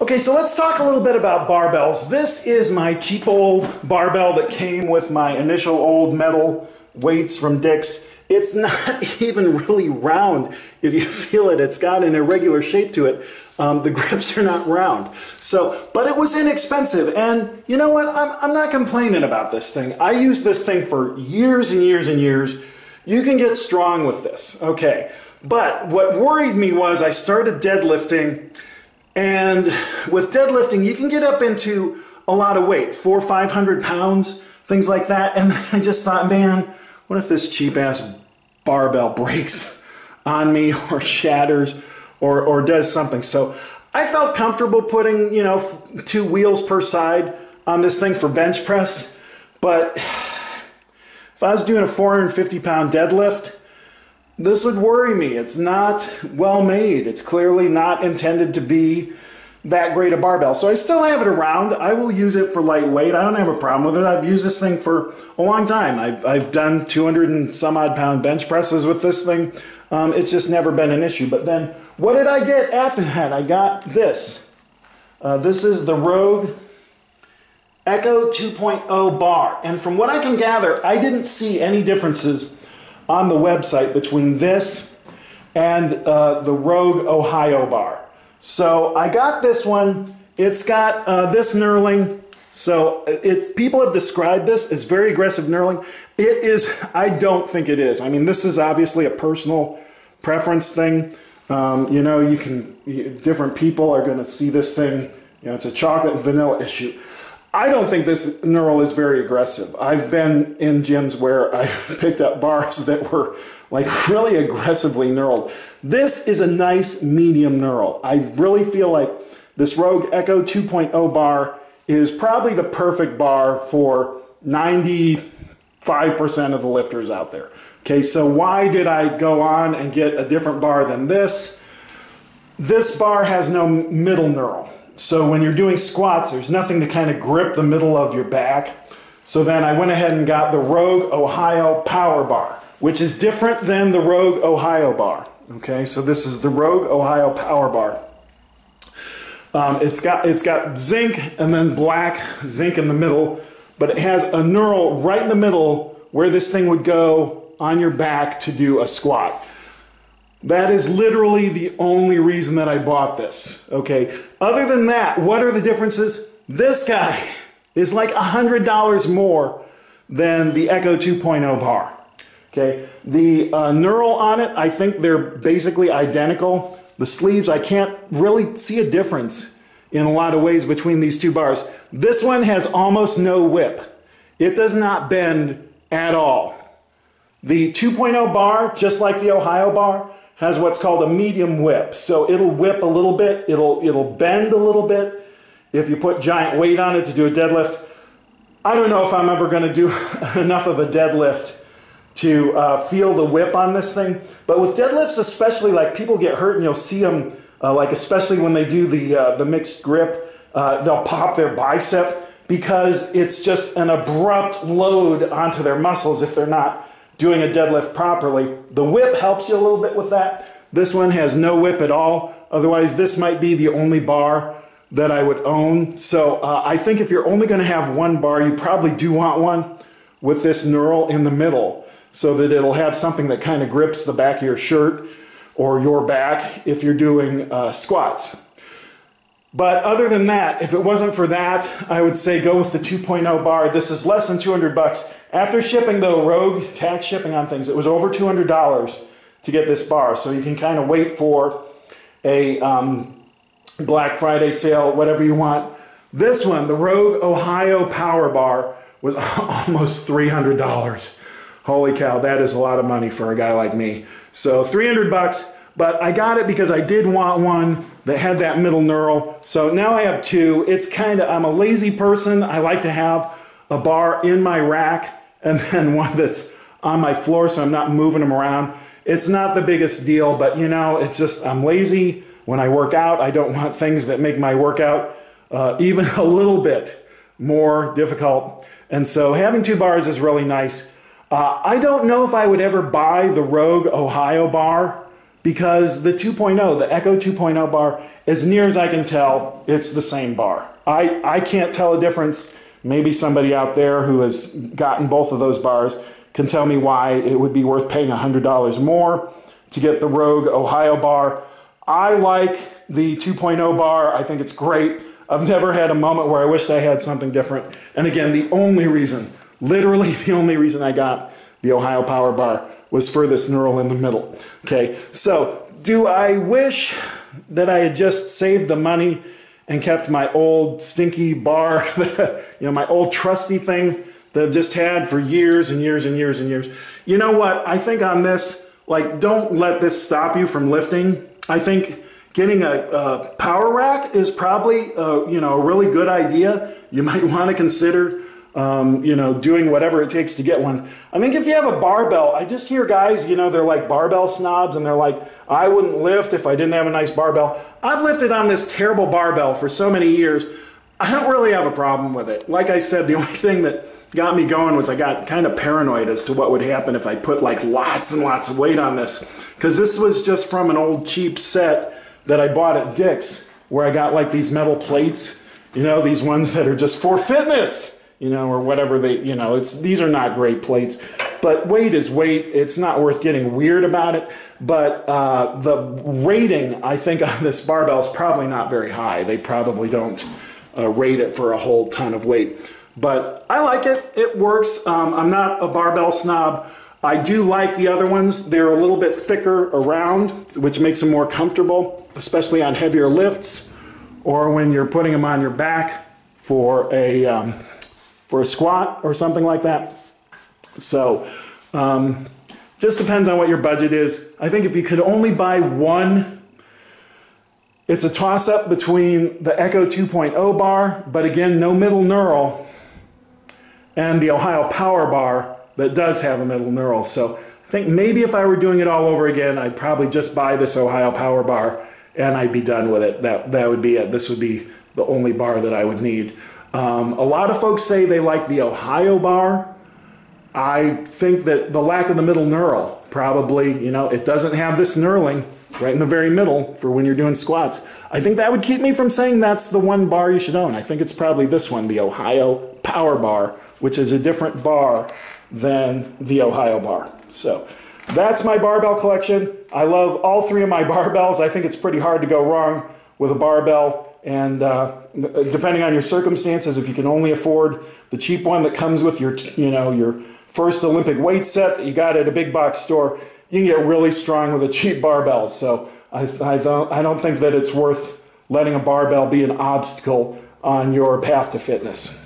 Okay, so let's talk a little bit about barbells. This is my cheap old barbell that came with my initial old metal weights from Dick's. It's not even really round. If you feel it, it's got an irregular shape to it. The grips are not round. But it was inexpensive, and you know what? I'm not complaining about this thing. I used this thing for years and years and years. You can get strong with this, okay. But what worried me was I started deadlifting, and with deadlifting, you can get up into a lot of weight, 400 or 500 pounds, things like that. And then I just thought, man, what if this cheap ass barbell breaks on me or shatters or does something? So I felt comfortable putting, 2 wheels per side on this thing for bench press. But if I was doing a 450-pound deadlift, this would worry me. It's not well made. It's clearly not intended to be that great a barbell. So I still have it around. I will use it for lightweight. I don't have a problem with it. I've used this thing for a long time. I've done 200 and some odd pound bench presses with this thing. It's just never been an issue. But then what did I get after that? I got this. This is the Rogue Echo 2.0 bar. And from what I can gather, I didn't see any differences on the website between this and the Rogue Ohio bar. So I got this one. It's got this knurling. So people have described this as very aggressive knurling. It is, I don't think it is. I mean, this is obviously a personal preference thing. Different people are going to see this thing, it's a chocolate and vanilla issue. I don't think this knurl is very aggressive. I've been in gyms where I've picked up bars that were like really aggressively knurled. This is a nice medium knurl. I really feel like this Rogue Echo 2.0 bar is probably the perfect bar for 95% of the lifters out there. Okay, so why did I go on and get a different bar than this? This bar has no middle knurl. So when you're doing squats, there's nothing to kind of grip the middle of your back. So then I went ahead and got the Rogue Ohio Power Bar, which is different than the Rogue Ohio bar. Okay, so this is the Rogue Ohio Power Bar. It's got zinc and then black zinc in the middle, but it has a knurl right in the middle where this thing would go on your back to do a squat. That is literally the only reason that I bought this, okay? Other than that, what are the differences? This guy is like $100 more than the Echo 2.0 bar, okay? The knurl on it, I think they're basically identical. The sleeves, I can't really see a difference in a lot of ways between these two bars. This one has almost no whip. It does not bend at all. The 2.0 bar, just like the Ohio bar, has what's called a medium whip. So it'll whip a little bit, it'll bend a little bit if you put giant weight on it to do a deadlift. I don't know if I'm ever going to do enough of a deadlift to feel the whip on this thing. But with deadlifts especially, like people get hurt and you'll see them, like especially when they do the mixed grip, they'll pop their bicep because it's just an abrupt load onto their muscles if they're not doing a deadlift properly. The whip helps you a little bit with that. This one has no whip at all. Otherwise, this might be the only bar that I would own. So I think if you're only going to have one bar, you probably do want one with this knurl in the middle so that it'll have something that kind of grips the back of your shirt or your back if you're doing squats. But other than that, if it wasn't for that, I would say go with the 2.0 bar. This is less than 200 bucks. After shipping though, Rogue, tax shipping on things, it was over $200 to get this bar. So you can kind of wait for a Black Friday sale, whatever you want. This one, the Rogue Ohio Power Bar, was almost $300. Holy cow, that is a lot of money for a guy like me. So 300 bucks. But I got it because I did want one that had that middle knurl. So now I have two. It's kind of, I'm a lazy person. I like to have a bar in my rack and then one that's on my floor so I'm not moving them around. It's not the biggest deal, but it's just, I'm lazy. When I work out, I don't want things that make my workout even a little bit more difficult. And so having two bars is really nice. I don't know if I would ever buy the Rogue Ohio bar because the 2.0, the Echo 2.0 bar, as near as I can tell, it's the same bar. I can't tell a difference. Maybe somebody out there who has gotten both of those bars can tell me why it would be worth paying $100 more to get the Rogue Ohio bar. I like the 2.0 bar. I think it's great. I've never had a moment where I wish I had something different. And again, the only reason, literally the only reason I got the Ohio Power Bar was for this knurl in the middle. Okay, so do I wish that I had just saved the money and kept my old stinky bar, my old trusty thing that I've just had for years and years and years and years? You know what? I think on this, don't let this stop you from lifting. I think getting a power rack is probably, a really good idea. You might want to consider, doing whatever it takes to get one. I think if you have a barbell, I just hear guys, they're like barbell snobs, and they're like, I wouldn't lift if I didn't have a nice barbell. I've lifted on this terrible barbell for so many years. I don't really have a problem with it. Like I said, the only thing that got me going was I got kind of paranoid as to what would happen if I put lots and lots of weight on this. Because this was just from an old cheap set that I bought at Dick's, where I got these metal plates, these ones that are just for fitness, or whatever these are not great plates, but weight is weight. It's not worth getting weird about it. But the rating, I think, on this barbell is probably not very high. They probably don't rate it for a whole ton of weight. But I like it. It works. I'm not a barbell snob. I do like the other ones. They're a little bit thicker around, which makes them more comfortable, especially on heavier lifts or when you're putting them on your back for a squat or something like that. So just depends on what your budget is. I think if you could only buy one, it's a toss-up between the Echo 2.0 bar, but again, no middle knurl, and the Ohio Power Bar that does have a middle knurl. So I think maybe if I were doing it all over again, I'd probably just buy this Ohio Power Bar and I'd be done with it. That would be it. This would be the only bar that I would need. A lot of folks say they like the Ohio bar. I think that the lack of the middle knurl, probably, it doesn't have this knurling right in the very middle for when you're doing squats. I think that would keep me from saying that's the one bar you should own. I think it's probably this one, the Ohio Power Bar, which is a different bar than the Ohio bar. So that's my barbell collection. I love all three of my barbells. I think it's pretty hard to go wrong with a barbell. And depending on your circumstances, if you can only afford the cheap one that comes with your first Olympic weight set that you got at a big box store, you can get really strong with a cheap barbell. So I don't think that it's worth letting a barbell be an obstacle on your path to fitness.